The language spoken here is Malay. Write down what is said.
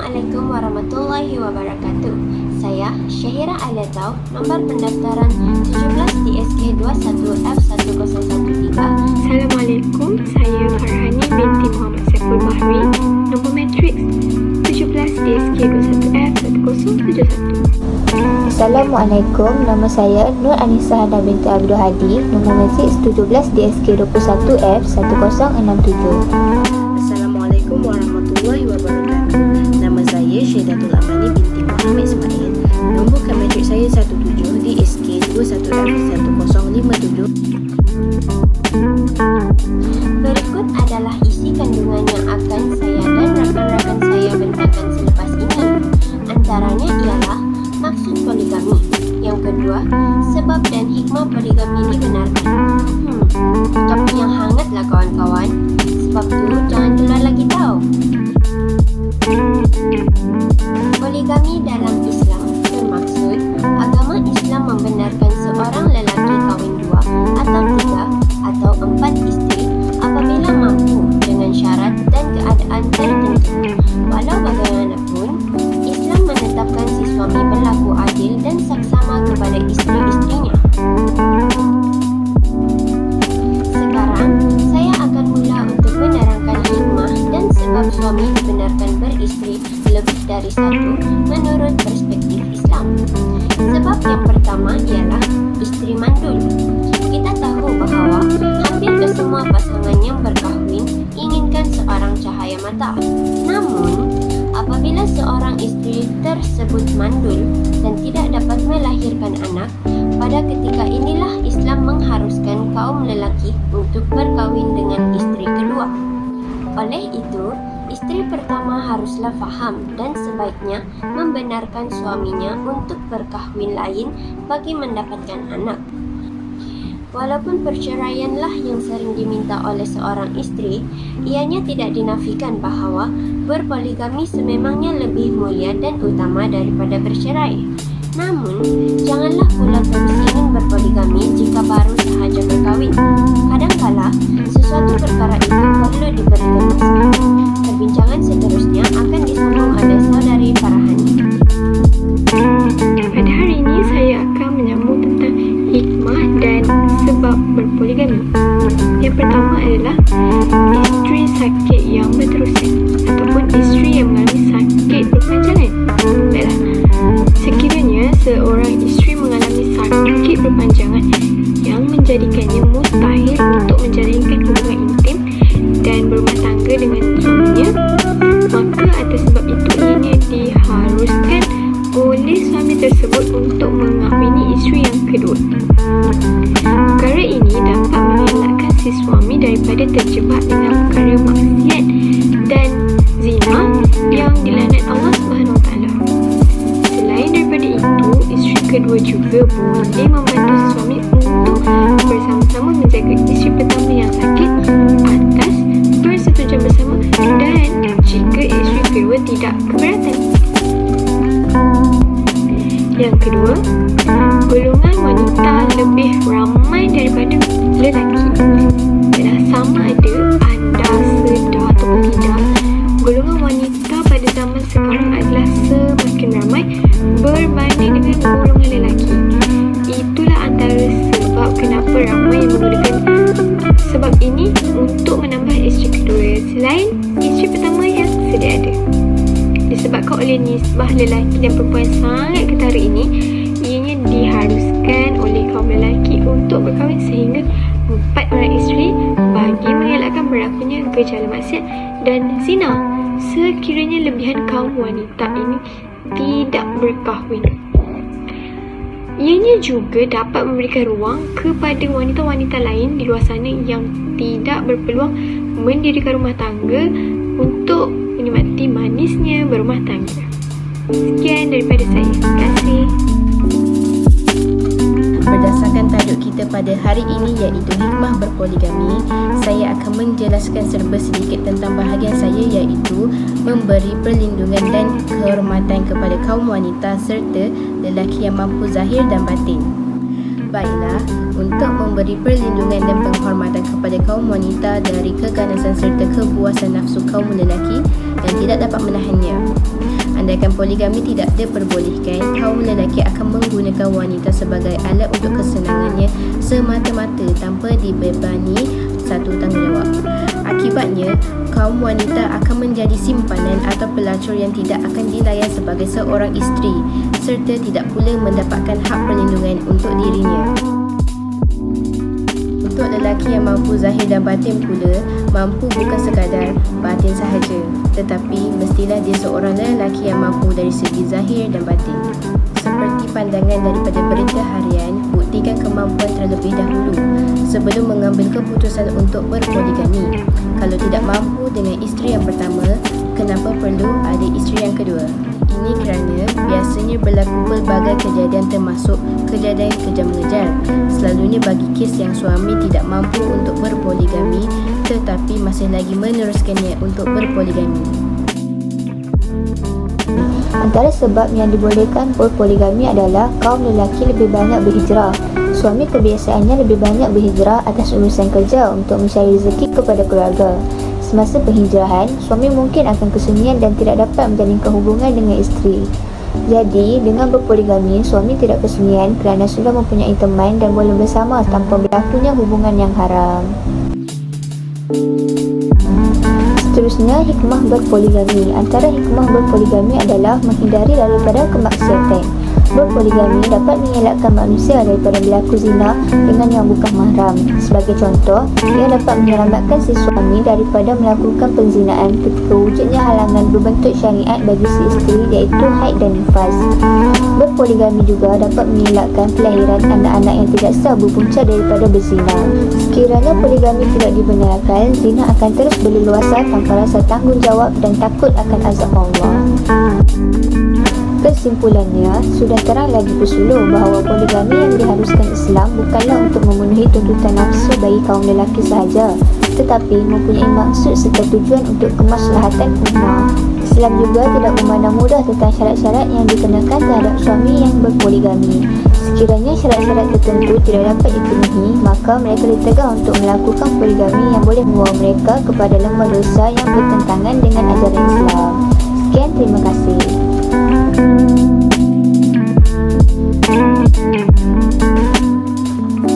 Assalamualaikum warahmatullahi wabarakatuh. Saya Syahira Aliatau, nombor pendaftaran 17 DSK 21F1013. Assalamualaikum, saya Farhani binti Muhammad Saiful Bahri, nombor matriks 17 DSK 21F1071. Assalamualaikum, nama saya Nur Anissa Hana binti Abdul Hadi, nombor matriks 17 DSK 21F1067. Assalamualaikum warahmatullahi wabarakatuh. Nama saya Syaidatul Amani binti Muhammad Ismail. Nombor matriks saya 17 DSK 21F1057. Berikut adalah isi kandungan yang akan saya dan rakan-rakan saya bentangkan selepas ini. Antaranya ialah maksud poligami. Yang kedua, sebab dan hikmah poligami dibenarkan. Topik yang hangatlah kawan-kawan. Sebab tu jangan keluar lagi tahu. Poligami dalam Islam bermaksud agama Islam membenarkan seorang lelaki kahwin 2 atau 3 atau 4 isteri apabila mampu dengan syarat dan keadaan tertentu. Walau bagaimanapun, Islam menetapkan si suami berlaku adil dan saksama kepada isteri-isterinya. Sekarang, saya akan mula untuk menerangkan hikmah dan sebab suami dibenarkan beristeri lebih dari satu menurut perspektif Islam. Sebab yang pertama ialah isteri mandul. Kita tahu bahawa hampir kesemua pasangan yang berkahwin inginkan seorang cahaya mata. Namun, apabila seorang isteri tersebut mandul dan tidak dapat melahirkan anak, pada ketika inilah Islam mengharuskan kaum lelaki untuk berkahwin dengan isteri kedua. Oleh itu, isteri pertama haruslah faham dan sebaiknya membenarkan suaminya untuk berkahwin lain bagi mendapatkan anak. Walaupun perceraianlah yang sering diminta oleh seorang isteri, ianya tidak dinafikan bahawa berpoligami sememangnya lebih mulia dan utama daripada bercerai. Namun, janganlah pula terus ingin berpoligami jika baru sahaja berkahwin. Kadangkala, sesuatu perkara itu perlu diberikan masukan. Perbincangan seterusnya akan disambung oleh saudari Farhani. Pada hari ini saya akan menyambung tentang hikmah dan sebab berpoligami. Yang pertama adalah isteri sakit yang berterusan ataupun isteri yang mengalami sakit berpanjangan. Baiklah, sekiranya seorang isteri mengalami sakit berpanjangan yang menjadikannya mustahil untuk menjalinkan hubungan intim dan berumah tangga dengan suaminya, maka atas sebab itu ianya diharuskan oleh suami tersebut untuk mengahwini isteri yang kedua. Perkara ini dapat mengelakkan si suami daripada terjebak dengan perkara maksiat dan zina yang dilaknat Allah SWT. Selain daripada itu, isteri kedua juga boleh membantu suami untuk bersama-sama menjaga isteri pertama yang sakit atas persetujuan bersama dan jika isteri kedua tidak keberatan. Yang kedua, golongan wanita lebih ramai daripada lelaki. Dan sama ada anda sedar ataupun tidak, golongan wanita pada zaman sekarang adalah semakin ramai berbanding dengan golongan lelaki. Itulah antara sebab kenapa ramai yang menggunakan sebab ini untuk menambah isteri kedua selain isteri pertama yang sedia ada. Disebabkan oleh nisbah lelaki dan perempuan sangat ketara ini, ianya diharuskan oleh kaum lelaki untuk berkahwin sehingga 4 orang isteri bagi mengelakkan berlakunya gejala maksiat dan zina sekiranya lebihan kaum wanita ini tidak berkahwin. Ianya juga dapat memberikan ruang kepada wanita-wanita lain di luar sana yang tidak berpeluang mendirikan rumah tangga untuk menikmati manisnya berumah tangga. Sekian daripada saya. Terima kasih. Berdasarkan tajuk kita pada hari ini iaitu hikmah berpoligami, saya akan menjelaskan serba sedikit tentang bahagian saya iaitu memberi perlindungan dan kehormatan kepada kaum wanita serta lelaki yang mampu zahir dan batin. Baiklah, untuk memberi perlindungan dan penghormatan kepada kaum wanita dari keganasan serta kepuasan nafsu kaum lelaki yang tidak dapat menahannya. Andaikan poligami tidak diperbolehkan, kaum lelaki akan menggunakan wanita sebagai alat untuk kesenangannya semata-mata tanpa dibebani satu tanggungjawab. Akibatnya, kaum wanita akan menjadi simpanan atau pelacur yang tidak akan dilayan sebagai seorang isteri serta tidak pula mendapatkan hak perlindungan untuk dirinya. Untuk lelaki yang mampu zahir dan batin pula, mampu bukan sekadar batin sahaja, tetapi mestilah dia seorang lelaki yang mampu dari segi zahir dan batin. Seperti pandangan daripada berita harian, buktikan kemampuan terlebih dahulu sebelum mengambil keputusan untuk berpoligami. Kalau tidak mampu dengan isteri yang pertama, kenapa perlu ada isteri yang kedua? Ini kerana biasanya berlaku pelbagai kejadian termasuk kejadian kejar mengejar. Selalunya bagi kes yang suami tidak mampu untuk berpoligami tetapi masih lagi meneruskannya untuk berpoligami. Antara sebab yang dibolehkan berpoligami adalah kaum lelaki lebih banyak berhijrah. Suami kebiasaannya lebih banyak berhijrah atas urusan kerja untuk mencari rezeki kepada keluarga. Semasa penghijrahan, suami mungkin akan kesunyian dan tidak dapat menjalinkan hubungan dengan isteri. Jadi, dengan berpoligami, suami tidak kesunyian kerana sudah mempunyai teman dan boleh bersama tanpa berlakunya hubungan yang haram. Seterusnya, hikmah berpoligami. Antara hikmah berpoligami adalah menghindari daripada kemaksiatan. Berpoligami dapat mengelakkan manusia daripada berlaku zina dengan yang bukan mahram. Sebagai contoh, ia dapat menyelamatkan si suami daripada melakukan penzinaan ketika wujudnya halangan berbentuk syariat bagi si isteri iaitu haid dan nifas. Berpoligami juga dapat mengelakkan kelahiran anak-anak yang tidak sah berpunca daripada berzina. Sekiranya poligami tidak dibenarkan, zina akan terus berleluasa tanpa rasa tanggungjawab dan takut akan azab Allah. Kesimpulannya, sudah terang lagi bersulur bahawa poligami yang diharuskan Islam bukanlah untuk memenuhi tuntutan nafsu bagi kaum lelaki sahaja, tetapi mempunyai maksud serta tujuan untuk kemaslahatan ummah. Islam juga tidak memandang mudah tentang syarat-syarat yang dikenakan terhadap suami yang berpoligami. Sekiranya syarat-syarat tertentu tidak dapat dipenuhi, maka mereka ditegah untuk melakukan poligami yang boleh membawa mereka kepada lembah dosa yang bertentangan dengan ajaran Islam. Sekian, terima kasih.